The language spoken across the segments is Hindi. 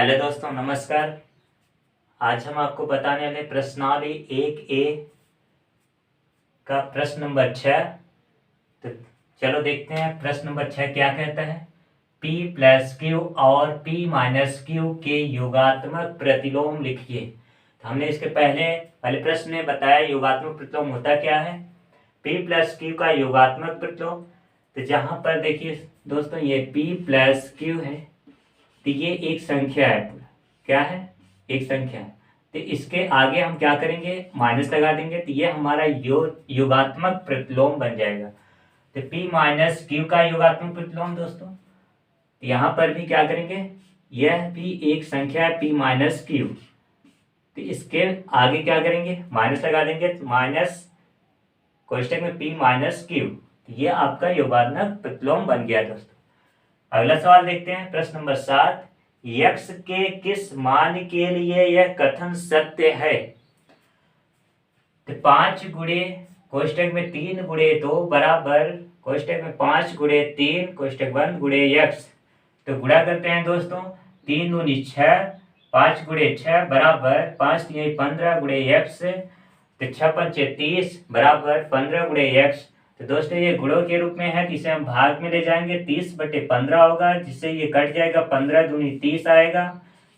हेलो दोस्तों, नमस्कार। आज हम आपको बताने वाले प्रश्नावली 1A का प्रश्न नंबर 6। तो चलो देखते हैं प्रश्न नंबर 6 क्या कहता है। P प्लस क्यू और P माइनस क्यू के योगात्मक प्रतिलोम लिखिए। तो हमने इसके पहले प्रश्न में बताया योगात्मक प्रतिलोम होता क्या है। P प्लस क्यू का योगात्मक प्रतिलोम, तो जहां पर देखिए दोस्तों ये P प्लस क्यू है, तो ये एक संख्या है। क्या है? एक संख्या है। तो इसके आगे हम क्या करेंगे? माइनस लगा देंगे, तो ये हमारा योगात्मक प्रतिलोम बन जाएगा। तो P माइनस क्यू का योगात्मक प्रतिलोम दोस्तों, तो यहाँ पर भी क्या करेंगे? यह भी एक संख्या है P माइनस क्यू, तो इसके आगे क्या करेंगे? माइनस लगा देंगे, तो माइनस कोष्टक में P माइनस क्यू, ये आपका योगात्मक प्रतिलोम बन गया दोस्तों। अगला सवाल देखते हैं, प्रश्न नंबर 7। यक्स के किस मान के लिए यह कथन सत्य है? तो 5 गुणे कोष्टक में 3 गुणे 2 बराबर कोष्टक में 5 गुणे 3 कोष्टक बंद गुणे यक्स। तो गुणा करते हैं दोस्तों, 3 दूनी 6, 5 गुणे 6 बराबर 5 तिहाई 15 गुणे यक्स। तो 6 पंचे 30 बराबर 15 गुणे यक्स। तो दोस्तों ये गुणों के रूप में है, तो इसे हम भाग में ले जाएंगे, 30/15 होगा, जिससे ये कट जाएगा, 15 दूनी 30 आएगा।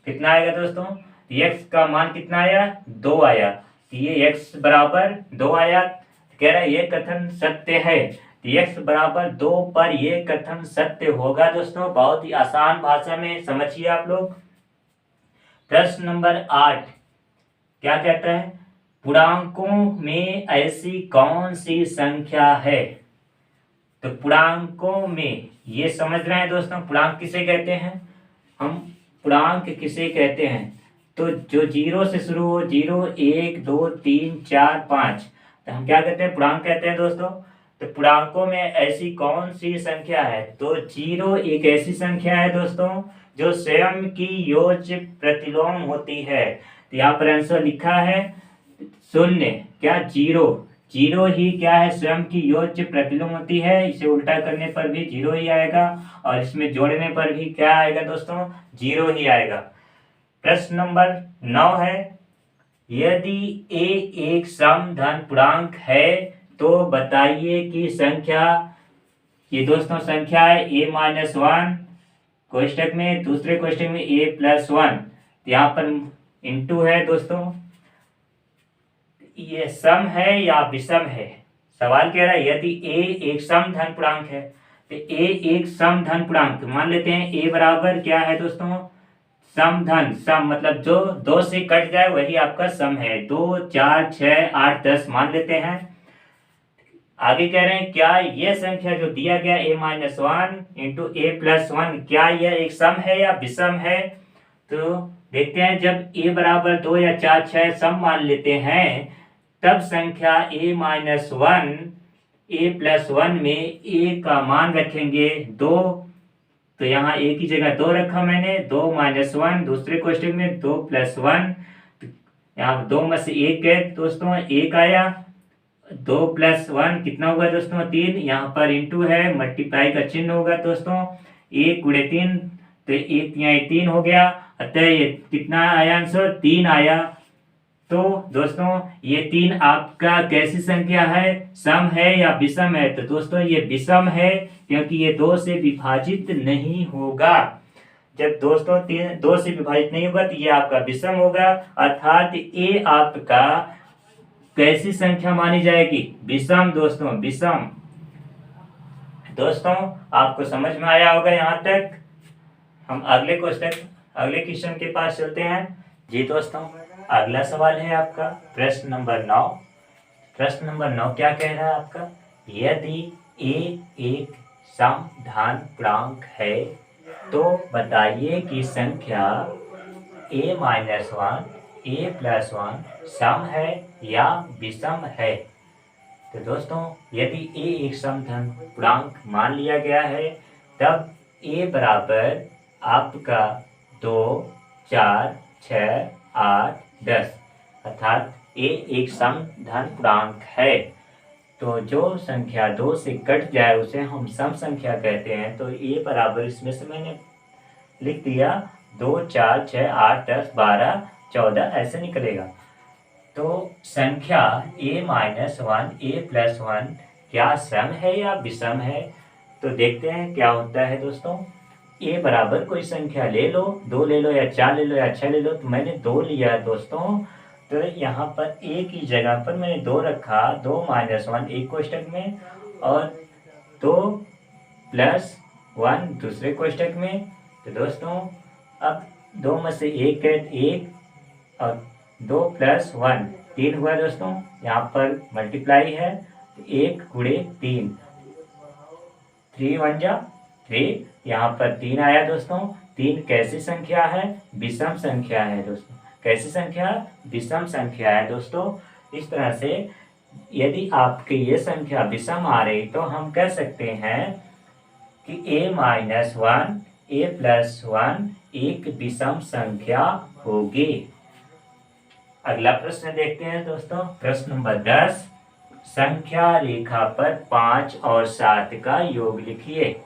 कितना आएगा दोस्तों? x का मान कितना आया? 2 आया। तो ये x बराबर 2 आया। तो कह रहा है ये कथन सत्य है। तो x बराबर 2 पर ये कथन सत्य होगा दोस्तों। बहुत ही आसान भाषा में समझिए आप लोग। प्रश्न नंबर 8 क्या कहता है? पूर्णांकों में ऐसी कौन सी संख्या है? तो पूर्णांकों में ये समझ रहे हैं दोस्तों, पूर्णांक किसे कहते हैं? हम पूर्णांक किसे कहते हैं? तो जो 0 से शुरू हो, 0, 1, 2, 3, 4, 5, तो हम क्या कहते हैं? पूर्णांक कहते हैं दोस्तों। तो पूर्णांकों में ऐसी कौन सी संख्या है? तो 0 एक ऐसी संख्या है दोस्तों जो स्वयं की योज्य प्रतिलोम होती है। तो यहाँ पर आंसर लिखा है 0। क्या? 0 जीरो ही क्या है? स्वयं की योज्य प्रतिलोम होती है। इसे उल्टा करने पर भी 0 ही आएगा, और इसमें जोड़ने पर भी क्या आएगा दोस्तों? 0 ही आएगा। प्रश्न नंबर 9 है, यदि a एक सम धन पूर्णांक है तो बताइए कि संख्या, ये दोस्तों संख्या है a-1 कोष्टक में, दूसरे कोष्टक में a+1, यहाँ पर इंटू है दोस्तों। ये सम है या विषम है? सवाल कह रहा है यदि a एक सम धन पूर्णांक है, तो a एक सम धन पूर्णांक मान लेते हैं। a बराबर क्या है दोस्तों? सम धन, सम मतलब जो 2 से कट जाए वही आपका सम है। 2, 4, 6, 8, 10 मान लेते हैं। आगे कह रहे हैं क्या यह संख्या जो दिया गया a-1 इंटू a+1, क्या यह एक सम है या विषम है? तो देखते हैं, जब a बराबर 2 या 4, 6 सम मान लेते हैं, तब संख्या a-1 a+1 में a का मान रखेंगे 2। तो यहाँ a की जगह 2 रखा मैंने, 2-1, दूसरे क्वेश्चन में 2+1, यहाँ 2 में से 1 गए दोस्तों, 1 आया। 2+1 कितना होगा दोस्तों? 3। यहाँ पर इंटू है, मल्टीप्लाई का चिन्ह होगा दोस्तों। 1 गुणे 3, तो 1 यहाँ 3 हो गया। अतः ये कितना आया आंसर? 3 आया। तो दोस्तों ये 3 आपका कैसी संख्या है? सम है या विषम है? तो दोस्तों ये विषम है, क्योंकि ये 2 से विभाजित नहीं होगा। जब दोस्तों 2 से विभाजित नहीं होगा तो ये आपका विषम होगा, अर्थात ये आपका कैसी संख्या मानी जाएगी? विषम दोस्तों, विषम। दोस्तों आपको समझ में आया होगा यहाँ तक। हम अगले क्वेश्चन के पास चलते हैं। जी दोस्तों, अगला सवाल है आपका प्रश्न नंबर 9। प्रश्न नंबर 9 क्या कह रहा है आपका? यदि a एक सम धन पूर्णांक है तो बताइए कि संख्या a-1 a+1 सम है या विषम है? तो दोस्तों यदि a एक सम धन पूर्णांक मान लिया गया है, तब a बराबर आपका 2, 4, 6, 8, 10, अर्थात a एक सम धन पूर्णांक है। तो जो संख्या 2 से कट जाए उसे हम सम संख्या कहते हैं। तो a बराबर, इसमें से मैंने लिख दिया 2 4 6 8 10 12 14 ऐसे निकलेगा। तो संख्या a-1 a+1 क्या सम है या विषम है? तो देखते हैं क्या होता है दोस्तों। a बराबर कोई संख्या ले लो, 2 ले लो या 4 ले लो या 6 ले लो। तो मैंने 2 लिया दोस्तों, तो यहाँ पर a की जगह पर मैंने 2 रखा, 2 - 1 एक कोष्टक में और 2 + 1 दूसरे कोष्टक में। तो दोस्तों अब 2 में से 1 है 1 और 2 + 1 3 हुआ दोस्तों। यहाँ पर मल्टीप्लाई है, तो 1 × 3 3 × 1 = 3। यहाँ पर 3 आया दोस्तों। 3 कैसी संख्या है? विषम संख्या है दोस्तों। कैसी संख्या? विषम संख्या है दोस्तों। इस तरह से यदि आपकी ये संख्या विषम आ रही तो हम कह सकते हैं कि a-1 a+1 एक विषम संख्या होगी। अगला प्रश्न देखते हैं दोस्तों। प्रश्न नंबर 10, संख्या रेखा पर 5 और 7 का योग लिखिए।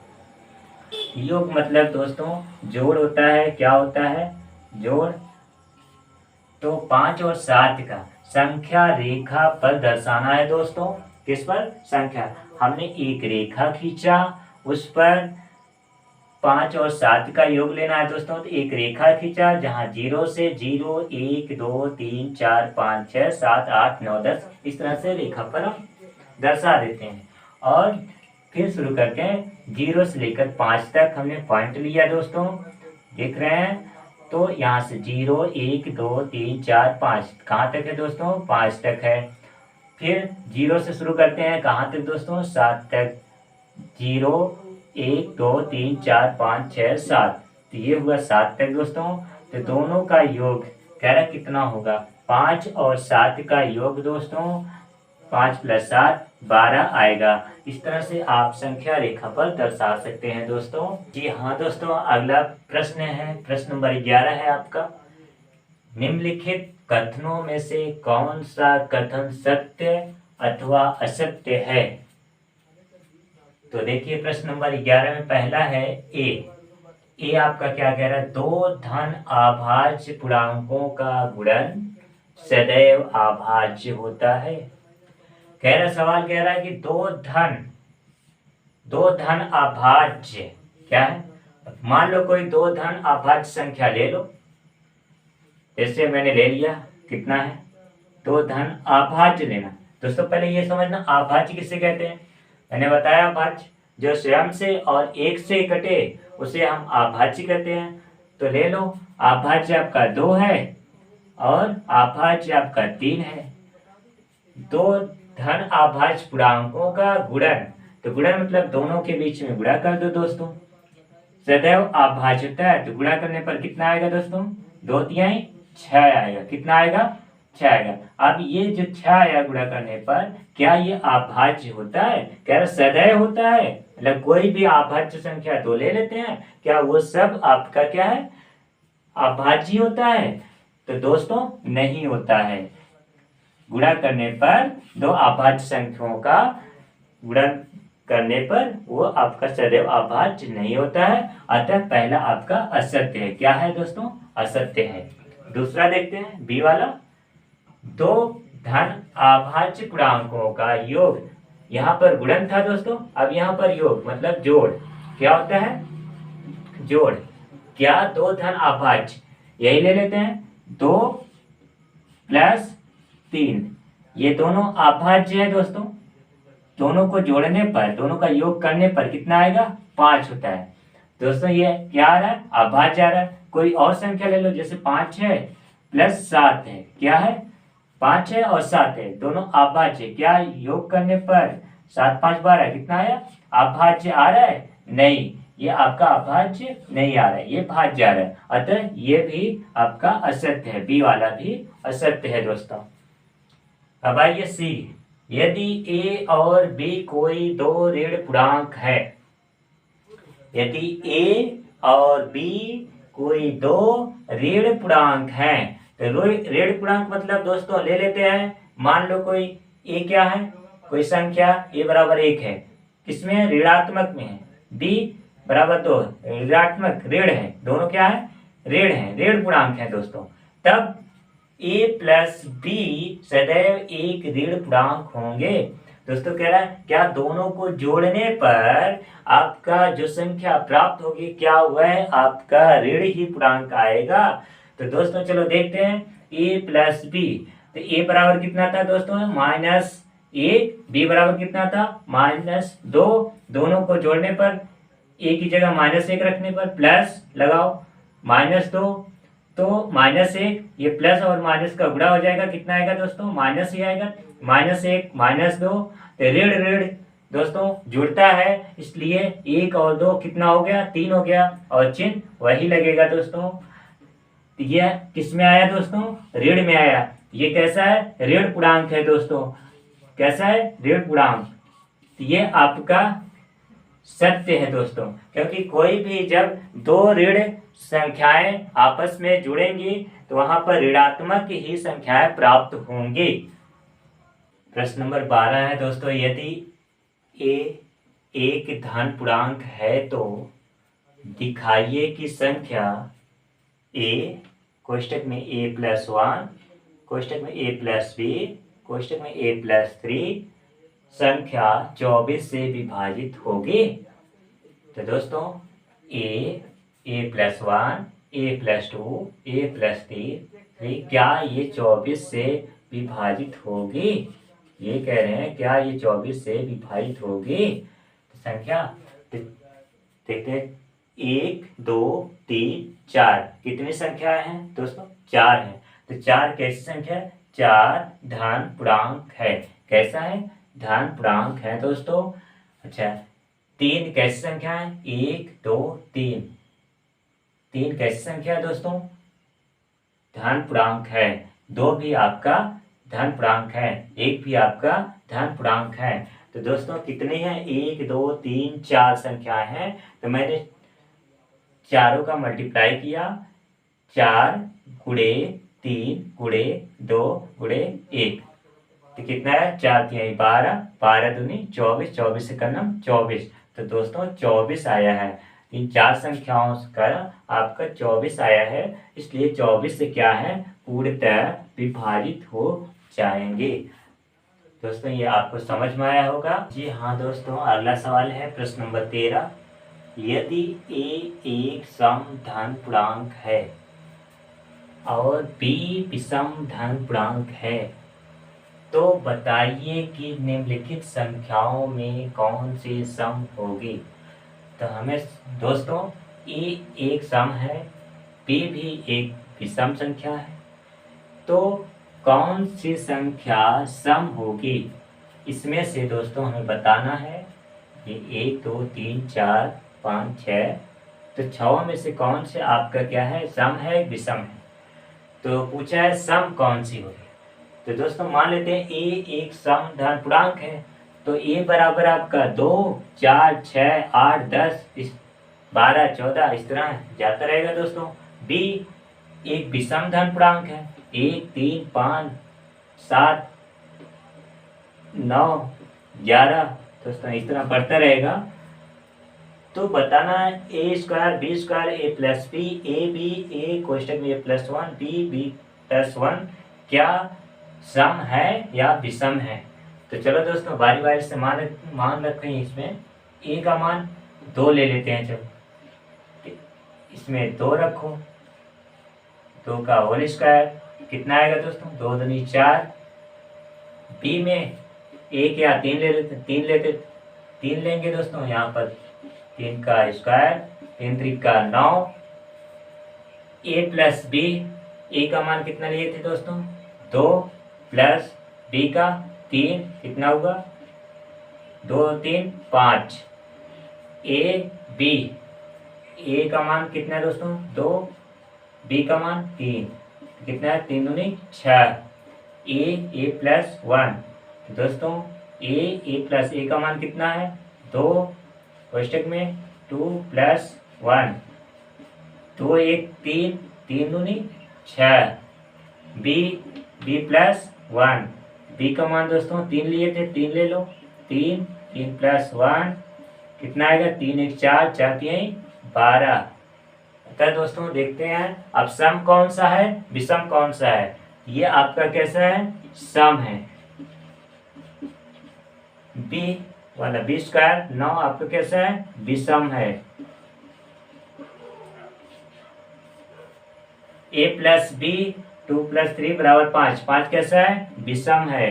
योग मतलब दोस्तों जोड़ होता है। क्या होता है? जोड़। तो 5 और 7 का संख्या रेखा पर दर्शाना है दोस्तों। किस पर? संख्या। हमने एक रेखा खींचा, उस पर 5 और 7 का योग लेना है दोस्तों। तो एक रेखा खींचा जहां 0 से 0 1 2 3 4 5 6 7 8 9 10 इस तरह से रेखा पर हम दर्शा देते हैं। और फिर शुरू करते हैं 0 से लेकर 5 तक हमने पॉइंट लिया दोस्तों, देख रहे हैं। तो यहाँ से 0 1 2 3 4 5 कहाँ तक है दोस्तों? 5 तक है। फिर 0 से शुरू करते हैं कहाँ तक दोस्तों? 7 तक। 0 1 2 3 4 5 6 7, तो ये हुआ 7 तक दोस्तों। तो दोनों का योग कह रहा कितना होगा? 5 और 7 का योग दोस्तों 5 + 7 12 आएगा। इस तरह से आप संख्या रेखा पर दर्शा सकते हैं दोस्तों। जी हाँ दोस्तों, अगला प्रश्न है, प्रश्न नंबर 11 है आपका। निम्नलिखित कथनों में से कौन सा कथन सत्य अथवा असत्य है? तो देखिए प्रश्न नंबर 11 में पहला है ए आपका क्या कह रहा है? 2 धन अभाज्य पूर्णांकों का गुणन सदैव अभाज्य होता है। कह रहा सवाल कह रहा है कि दो धन अभाज्य क्या है? मान लो कोई 2 धन अभाज्य संख्या ले लो, जैसे मैंने ले लिया, कितना है? 2 धन अभाज्य लेना। दोस्तों पहले ये समझना अभाज्य किसे कहते हैं। मैंने बताया अभाज्य जो स्वयं से और एक से कटे उसे हम अभाज्य कहते हैं। तो ले लो, अभाज्य आपका 2 है और अभाज्य आपका 3 है। 2 धन अभाज्य पूर्णांकों का गुणन, तो गुणन मतलब दोनों के बीच में गुणा कर दो दोस्तों। सदैव अभाज्य होता है, तो गुणा करने पर कितना आएगा दोस्तों? 2 × 6 आएगा। कितना आएगा? 6 आएगा। अब ये जो 6 आया गुणा करने पर, क्या ये अभाज्य होता है? क्या सदैव होता है? मतलब कोई भी अभाज्य संख्या 2 ले लेते हैं, क्या वो सब आपका क्या है? अभाज्य होता है? तो दोस्तों नहीं होता है। गुणा करने पर 2 अभाज्य संख्याओं का गुणन करने पर वो आपका सदैव अभाज्य नहीं होता है। अतः पहला आपका असत्य है। क्या है दोस्तों? असत्य है। दूसरा देखते हैं बी वाला। 2 धन अभाज्य पूर्णांकों का योग, यहाँ पर गुणन था दोस्तों, अब यहाँ पर योग मतलब जोड़। क्या होता है? जोड़। क्या 2 धन अभाज्य, यही ले लेते हैं 2 + 3, ये दोनों अभाज्य है दोस्तों। दोनों को जोड़ने पर, दोनों का योग करने पर कितना आएगा? 5 होता है दोस्तों। ये क्या आ रहा है? अभाज्य आ रहा है। कोई और संख्या ले लो, जैसे 5 है + 7 है। क्या है? 5 है और 7 है, दोनों अभाज्य। क्या योग करने पर 7 × 5 = 12, कितना आया? अभाज्य आ रहा है? नहीं, ये आपका अभाज्य नहीं आ रहा है, ये भाज्य आ रहा है। अतः ये भी आपका असत्य है। बी वाला भी असत्य है दोस्तों। अब आइए सी। यदि a और b कोई 2 ऋण पूर्णांक है, यदि a और b कोई 2 ऋण पूर्णांक है, तो ऋण पूर्णांक मतलब दोस्तों ले लेते हैं। मान लो कोई a क्या है? कोई संख्या a = 1 है, किसमें? ऋणात्मक में है। b = 2 ऋणात्मक ऋण है, दोनों क्या है? ऋण है, ऋण पूर्णांक है दोस्तों, तब a प्लस बी सदैव एक ऋण पूर्णांक होंगे। दोस्तों कह रहा है क्या दोनों को जोड़ने पर आपका जो संख्या प्राप्त होगी क्या वह आपका ऋण ही पूर्णांक आएगा। तो दोस्तों चलो देखते हैं a प्लस बी, तो a बराबर कितना था दोस्तों -1, b बराबर कितना था -2, दोनों को जोड़ने पर a की जगह -1 रखने पर प्लस लगाओ -2, तो -1 ये प्लस और माइनस का गुणा हो जाएगा, कितना आएगा दोस्तों माइनस ही आएगा, -1 -2, तो ऋण ऋण दोस्तों जुड़ता है, इसलिए 1 और 2 कितना हो गया 3 हो गया, और चिन्ह वही लगेगा दोस्तों। यह किस में आया दोस्तों ऋण में आया, ये कैसा है ऋण पूर्णांक है दोस्तों, कैसा है ऋण पूर्णांक, ये आपका सत्य है दोस्तों, क्योंकि कोई भी जब दो ऋण संख्याएं आपस में जुड़ेंगी तो वहां पर ऋणात्मक ही संख्याएं प्राप्त होंगी। प्रश्न नंबर 12 है दोस्तों, यदि a एक धन पूर्णांक है तो दिखाइए कि संख्या a कोष्टक में a+1 कोष्टक में a+b कोष्टक में a+3 संख्या 24 से विभाजित होगी। तो दोस्तों a+1 a+2 a+3 क्या ये 24 से विभाजित होगी, ये कह रहे हैं क्या ये 24 से विभाजित होगी। तो संख्या देखते हैं 1 2 3 4 कितनी संख्या है दोस्तों 4 है, तो 4 कैसी संख्या है 4 धन पूर्णांक है, कैसा है धन पूर्णांक है दोस्तों। अच्छा 3 कैसी संख्या है 1 2 3, 3 कैसी संख्या है दोस्तों धन पूर्णांक है, 2 भी आपका धन पूर्णांक है, 1 भी आपका धन पूर्णांक है। तो दोस्तों कितनी है 1 2 3 4 संख्याएं हैं, तो मैंने चारों का मल्टीप्लाई किया, 4 गुणे 3 गुणे 2 गुणे 1, तो कितना है 4 3 12 12 दूनी 24, 24 से करना 24, तो दोस्तों 24 आया है, इन 4 संख्याओं का आपका 24 आया है, इसलिए 24 से क्या है पूर्णतः विभाजित हो जाएंगे। दोस्तों ये आपको समझ में आया होगा। जी हाँ दोस्तों, अगला सवाल है प्रश्न नंबर 13, यदि a एक सम धन पूर्णांक है और b विषम धन पूर्णांक है तो बताइए कि निम्नलिखित संख्याओं में कौन सी सम होगी। तो हमें दोस्तों a एक सम है, b भी एक विषम संख्या है, तो कौन सी संख्या सम होगी इसमें से दोस्तों हमें बताना है। ये 1 2 3 4 5 6, तो 6 में से कौन से आपका क्या है सम है विषम है, तो पूछा है सम कौन सी होगी। तो दोस्तों मान लेते हैं a एक सम धन पूर्णांक है, तो a बराबर आपका 2 4 6 8 10 12 14 इस तरह जाता रहेगा दोस्तों। b एक विषम धन पूर्णांक है, 1 3 5 7 9 11 दोस्तों इस तरह बढ़ता रहेगा। तो बताना है a² b² a+b a b a कोष्टक में a+1 b b+1 क्या सम है या विषम है। तो चलो दोस्तों बारी बारी से मान रखें, इसमें a का मान 2 ले लेते हैं, चलो इसमें 2 रखो, 2 का होल स्क्वायर कितना आएगा दोस्तों 2 दूनी 4, b में 1 या 3 ले लेते 3 लेंगे दोस्तों, यहाँ पर 3 का स्क्वायर 3 त्रिक 9, a+b a का मान कितना लिए थे दोस्तों 2 प्लस b का 3 कितना होगा 2 3 5, a का मान कितना है दोस्तों 2, b का मान 3 कितना है 3 दूनी 6, a+1 दोस्तों a का मान कितना है 2 कोष्टक में 2 + 1 2 1 3 3 दूनी 6, b+1 b का मान दोस्तों 3 लिए थे 3 ले लो, 3 3 + 1 कितना आएगा 3 1 4 4 3 12, तो दोस्तों देखते हैं अब सम कौन सा है, विषम कौन सा है। ये आपका कैसा है, सम है। बी वाला बी स्क्वायर 9 आपका कैसा है, विषम है। ए प्लस बी 2 प्लस 3 बराबर 5, 5 कैसा है, विषम है।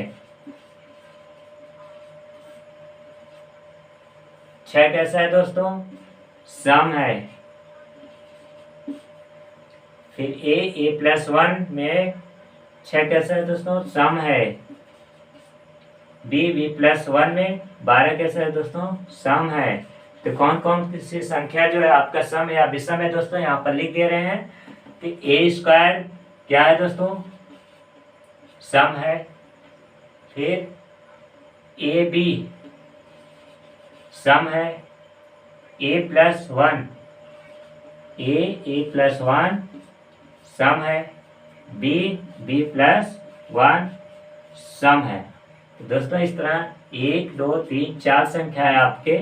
6 कैसा है दोस्तों, सम है। फिर ए प्लस 1 में 6 कैसा है दोस्तों, सम है। बी प्लस 1 में 12 कैसा है दोस्तों, सम है। तो कौन कौन सी संख्या जो है आपका सम या विषम है दोस्तों, यहाँ पर लिख दे रहे हैं। तो ए स्क्वायर क्या है दोस्तों, सम है। फिर ए बी सम है। ए प्लस 1 ए प्लस 1 सम है। बी प्लस 1 सम है। तो दोस्तों इस तरह 1 2 3 4 संख्या है आपके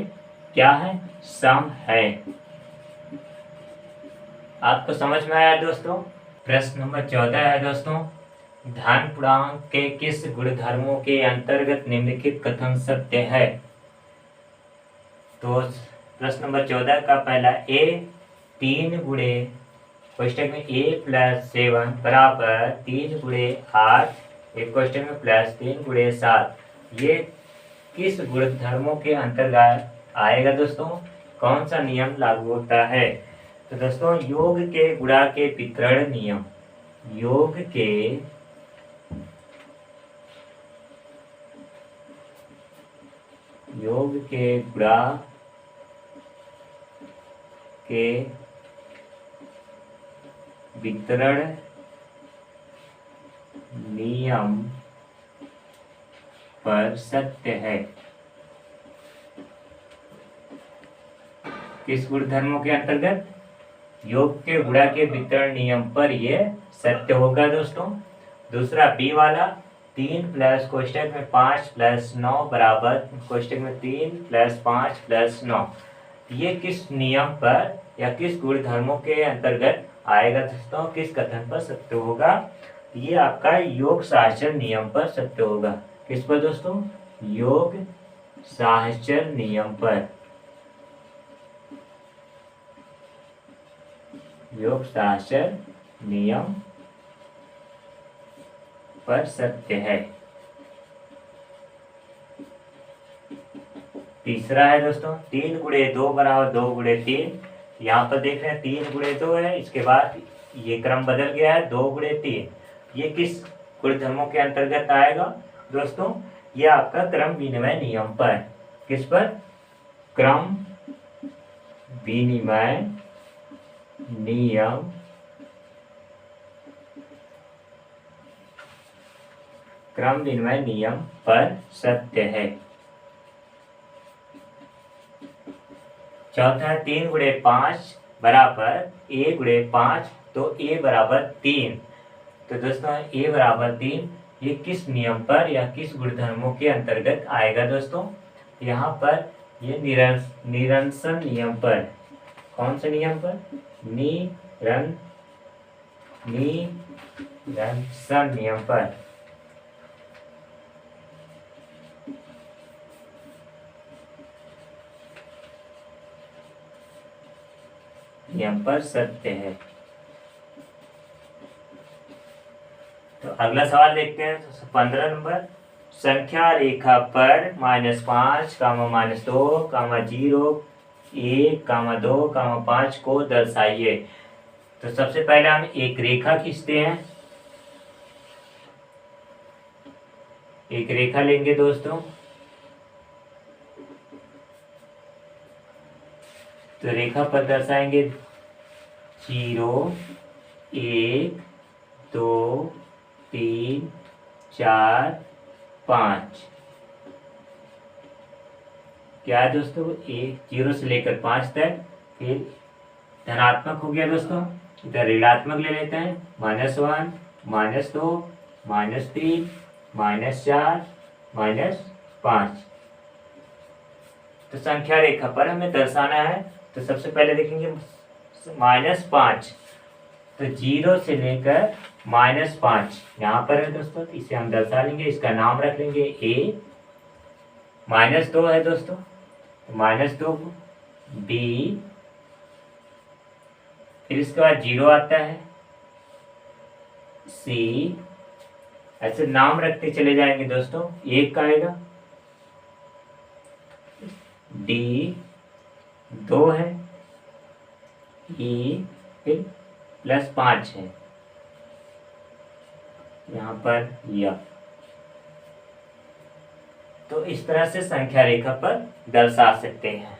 क्या है, सम है। आपको समझ में आया दोस्तों। प्रश्न नंबर 14 है दोस्तों, धन पूर्णांक के किस गुणधर्मों के अंतर्गत निम्नलिखित कथन सत्य है। तो प्रश्न नंबर 14 का पहला ए 3 गुणे क्वेश्चन में ए प्लस 7 बराबर 3 गुणे 8, एक क्वेश्चन में प्लस 3 गुणे 7, ये किस गुणधर्मों के अंतर्गत आएगा दोस्तों, कौन सा नियम लागू होता है। तो दोस्तों योग के गुणा के वितरण नियम, योग के गुणा के वितरण नियम पर सत्य है। किस गुणधर्मों के अंतर्गत, योग के गुणा के वितरण नियम पर यह सत्य होगा दोस्तों। दूसरा बी वाला 3 प्लस क्वेश्चन में 5 प्लस 9 बराबर क्वेश्चन में 3 प्लस 5 प्लस 9, ये किस नियम पर या किस गुणधर्मों के अंतर्गत आएगा दोस्तों, किस कथन पर सत्य होगा। ये आपका योग साहचर्य नियम पर सत्य होगा। किस पर दोस्तों, योग साहचर्य नियम पर, योग साहचर्य नियम पर सत्य है। तीसरा है दोस्तों 3 गुणे 2 बराबर 2 गुणे 3, यहाँ पर देख रहे हैं 3 गुणे 2 है, इसके बाद ये क्रम बदल गया है 2 गुणे 3, ये किस गुणधर्मों के अंतर्गत आएगा दोस्तों, ये आपका क्रम विनिमय नियम पर। किस पर, क्रम विनिमय नियम, क्रम विनिमय नियम पर सत्य है। चौथा है 3 गुणे 5 बराबर ए गुणे 5, तो ए बराबर 3। तो दोस्तों ए बराबर 3 ये किस नियम पर या किस गुणधर्मों के अंतर्गत आएगा दोस्तों, यहाँ पर ये निरंसन नियम पर। कौन से नियम पर, निरंसन नियम पर। नियम पर सत्य है। तो अगला सवाल देखते हैं 15 नंबर, संख्या रेखा पर -5, -2, -0, 1, 2, 5 को दर्शाइए। तो सबसे पहले हम एक रेखा खींचते हैं, एक रेखा लेंगे दोस्तों। तो रेखा पर दर्शाएंगे 0, 1, 2, 3, 4, 5। क्या है दोस्तों, 0 से लेकर 5 तक। फिर धनात्मक हो गया दोस्तों, इधर ऋणात्मक ले लेते हैं, -1, -2, -3, -4, -5। तो संख्या रेखा पर हमें दर्शाना है। तो सबसे पहले देखेंगे -5, तो 0 से लेकर -5 यहाँ पर है दोस्तों, तो इसे हम दर्शा लेंगे, इसका नाम रख लेंगे A। -2 है दोस्तों, -2 B, फिर इसके बाद 0 आता है C। ऐसे नाम रखते चले जाएंगे दोस्तों। 1 का आएगा D, 2 है E, फिर +5 है यहाँ पर यह। तो इस तरह से संख्या रेखा पर दर्शा सकते हैं।